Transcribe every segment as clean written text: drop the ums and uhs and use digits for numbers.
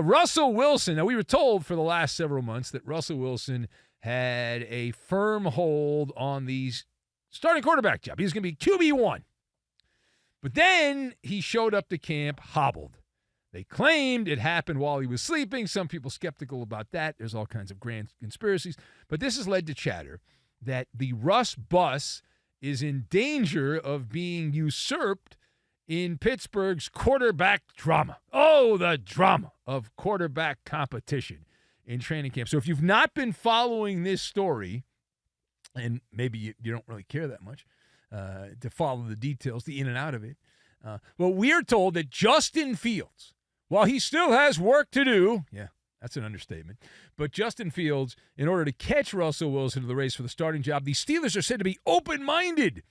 Russell Wilson. Now, we were told for the last several months that Russell Wilson had a firm hold on the starting quarterback job. He was going to be QB1. But then he showed up to camp hobbled. They claimed it happened while he was sleeping. Some people skeptical about that. There's all kinds of grand conspiracies. But this has led to chatter that the Russ bus is in danger of being usurped in Pittsburgh's quarterback drama. Oh, the drama of quarterback competition in training camp. So if you've not been following this story, and maybe you don't really care that much to follow the details, the in and out of it, well, we're told that Justin Fields, while he still has work to do, yeah, that's an understatement, but Justin Fields, in order to catch Russell Wilson to the race for the starting job, the Steelers are said to be open-minded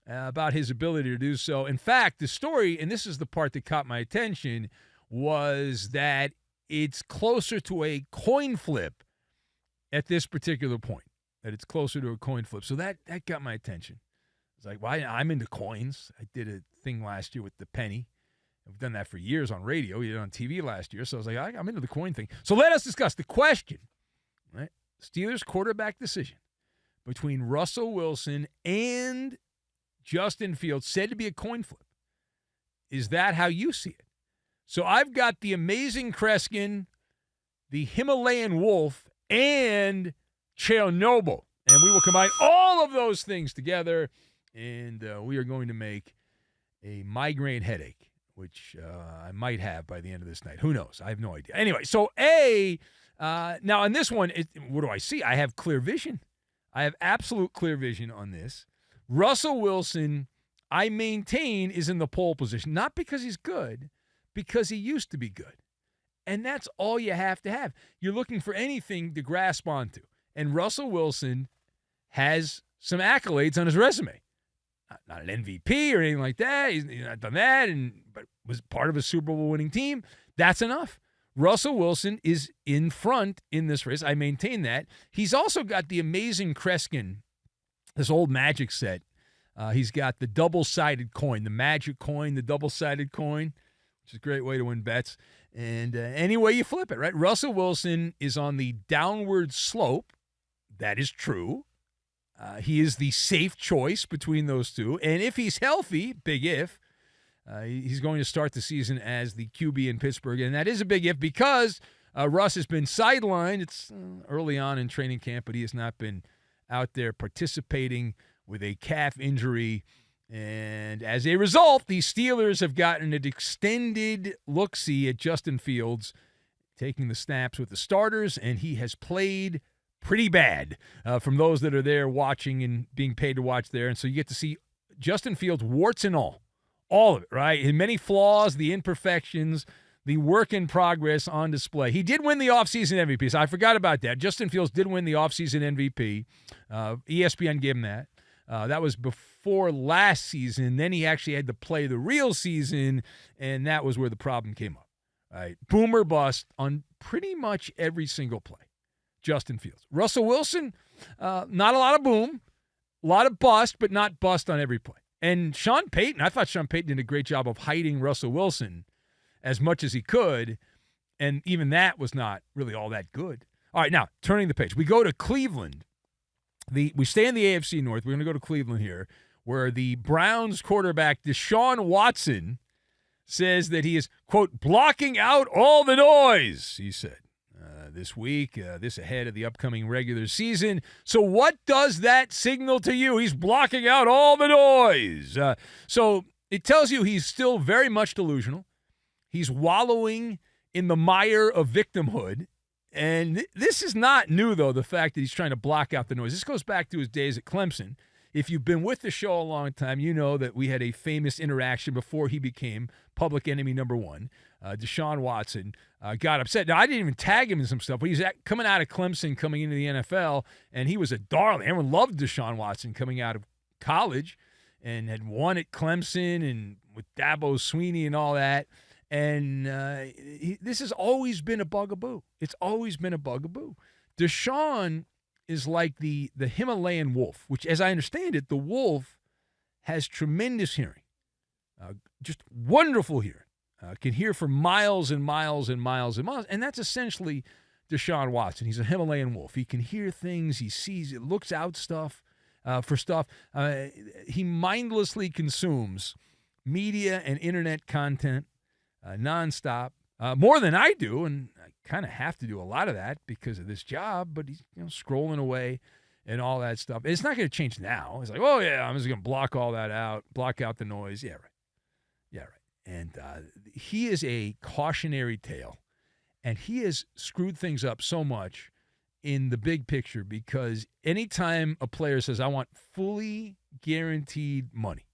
about his ability to do so. In fact, the story, and this is the part that caught my attention, was that it's closer to a coin flip at this particular point, that it's closer to a coin flip. So that got my attention. It's like, well, I'm into coins. I did a thing last year with the penny. I've done that for years on radio. We did it on TV last year. So I was like, I'm into the coin thing. So let us discuss the question, right? Steelers quarterback decision between Russell Wilson and Justin Fields, said to be a coin flip. Is that how you see it? So I've got the amazing Kreskin, the Himalayan wolf, and Chernobyl. And we will combine all of those things together, and we are going to make a migraine headache, which I might have by the end of this night. Who knows? I have no idea. Anyway, so now on this one, what do I see? I have clear vision. I have absolute clear vision on this. Russell Wilson, I maintain, is in the pole position. Not because he's good, because he used to be good. And that's all you have to have. You're looking for anything to grasp onto. And Russell Wilson has some accolades on his resume. Not an MVP or anything like that. He's not done that, but was part of a Super Bowl winning team. That's enough. Russell Wilson is in front in this race. I maintain that. He's also got the amazing Kreskin, this old Magic set. He's got the double-sided coin, the Magic coin, the double-sided coin, which is a great way to win bets. And any way you flip it, right? Russell Wilson is on the downward slope. That is true. He is the safe choice between those two. And if he's healthy, big if, he's going to start the season as the QB in Pittsburgh. And that is a big if because Russ has been sidelined. It's early on in training camp, but he has not been out there participating with a calf injury. And as a result, the Steelers have gotten an extended look-see at Justin Fields taking the snaps with the starters, and he has played pretty bad from those that are there watching and being paid to watch there. And so you get to see Justin Fields, warts and all of it, right? And many flaws, the imperfections, the work in progress on display. He did win the offseason MVP, so I forgot about that. Justin Fields did win the offseason MVP. ESPN gave him that. That was before last season. Then he actually had to play the real season, and that was where the problem came up. Right? Boom or bust on pretty much every single play. Justin Fields. Russell Wilson, not a lot of boom, a lot of bust, but not bust on every play. And Sean Payton, I thought Sean Payton did a great job of hiding Russell Wilson as much as he could, and even that was not really all that good. All right, now, turning the page. We go to Cleveland. We stay in the AFC North. We're going to go to Cleveland here, where the Browns quarterback, Deshaun Watson, says that he is, quote, blocking out all the noise, he said, this week, this ahead of the upcoming regular season. So what does that signal to you? He's blocking out all the noise. So it tells you he's still very much delusional. He's wallowing in the mire of victimhood. And this is not new, though, the fact that he's trying to block out the noise. This goes back to his days at Clemson. If you've been with the show a long time, you know that we had a famous interaction before he became public enemy number one. Deshaun Watson got upset. Now, I didn't even tag him in some stuff, but he's coming out of Clemson, coming into the NFL, and he was a darling. Everyone loved Deshaun Watson coming out of college and had won at Clemson and with Dabo Sweeney and all that. And this has always been a bugaboo. It's always been a bugaboo. Deshaun is like the Himalayan wolf, which, as I understand it, the wolf has tremendous hearing, just wonderful hearing. Can hear for miles and miles and miles and miles. And that's essentially Deshaun Watson. He's a Himalayan wolf. He can hear things. He sees it, looks out for stuff. He mindlessly consumes media and internet content nonstop, more than I do. And I kind of have to do a lot of that because of this job. But he's scrolling away and all that stuff. It's not going to change now. It's like, oh, yeah, I'm just going to block all that out, block out the noise. Yeah, right. And he is a cautionary tale, and he has screwed things up so much in the big picture because anytime a player says, I want fully guaranteed money,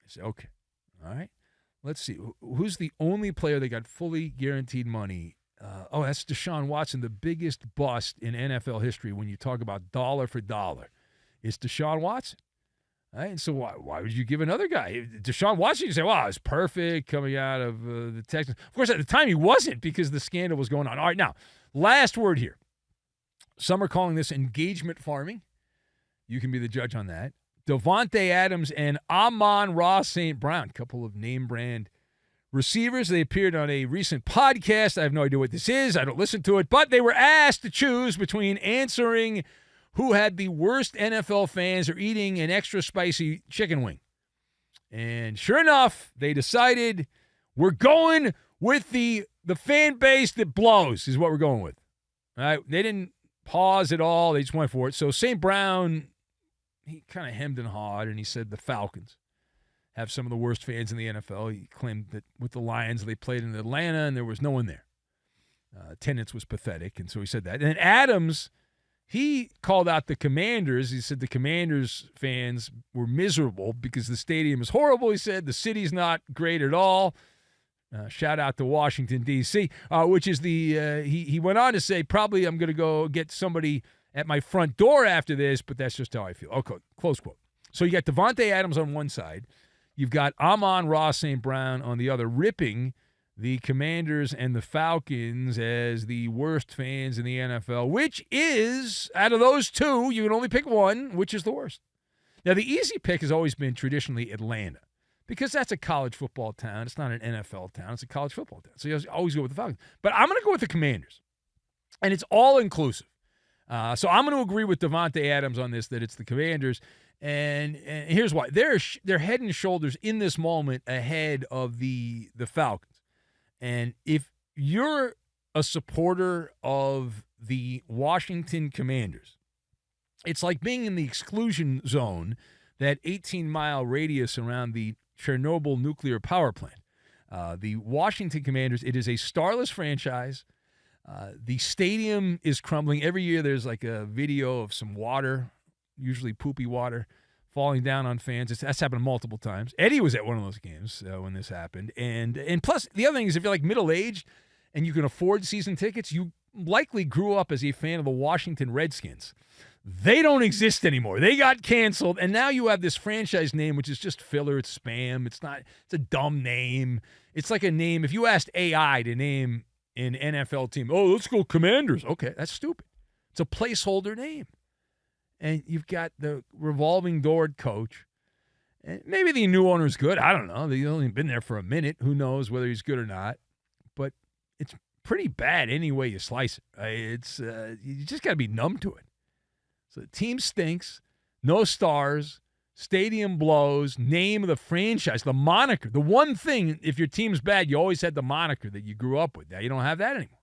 I say, okay, all right, let's see. Who's the only player that got fully guaranteed money? That's Deshaun Watson, the biggest bust in NFL history when you talk about dollar for dollar. It's Deshaun Watson. Right? And so why would you give another guy? Deshaun Watson, you say, wow, it's perfect coming out of the Texans. Of course, at the time he wasn't because the scandal was going on. All right, now, last word here. Some are calling this engagement farming. You can be the judge on that. Davante Adams and Amon-Ra St. Brown, a couple of name brand receivers. They appeared on a recent podcast. I have no idea what this is. I don't listen to it. But they were asked to choose between answering who had the worst NFL fans or eating an extra spicy chicken wing. And sure enough, they decided we're going with the fan base that blows is what we're going with. All right? They didn't pause at all. They just went for it. So St. Brown, he kind of hemmed and hawed, and he said the Falcons have some of the worst fans in the NFL. He claimed that with the Lions, they played in Atlanta, and there was no one there. Attendance was pathetic, and so he said that. And Adams, he called out the Commanders. He said the Commanders fans were miserable because the stadium is horrible. He said the city's not great at all. Shout out to Washington, D.C., which is he went on to say, probably I'm going to go get somebody at my front door after this, but that's just how I feel. Okay, close quote. So you got Davante Adams on one side. You've got Amon-Ra St. Brown on the other, ripping the Commanders and the Falcons as the worst fans in the NFL, which is, out of those two, you can only pick one, which is the worst. Now, the easy pick has always been traditionally Atlanta because that's a college football town. It's not an NFL town. It's a college football town. So you always go with the Falcons. But I'm going to go with the Commanders, and it's all-inclusive. So I'm going to agree with Davante Adams on this, that it's the Commanders. And here's why. They're head and shoulders in this moment ahead of the Falcons. And if you're a supporter of the Washington Commanders, it's like being in the exclusion zone, that 18-mile radius around the Chernobyl nuclear power plant. The Washington Commanders, it is a starless franchise. The stadium is crumbling. Every year there's like a video of some water, usually poopy water, falling down on fans. That's happened multiple times. Eddie was at one of those games when this happened. And plus, the other thing is, if you're like middle-aged and you can afford season tickets, you likely grew up as a fan of the Washington Redskins. They don't exist anymore. They got canceled, and now you have this franchise name, which is just filler. It's spam. It's a dumb name. It's like a name. If you asked AI to name an NFL team, let's go Commanders. Okay, that's stupid. It's a placeholder name. And you've got the revolving doored coach. And maybe the new owner's good. I don't know. They've only been there for a minute. Who knows whether he's good or not. But it's pretty bad any way you slice it. It's you just got to be numb to it. So the team stinks. No stars. Stadium blows. Name of the franchise. The moniker. The one thing, if your team's bad, you always had the moniker that you grew up with. Now you don't have that anymore.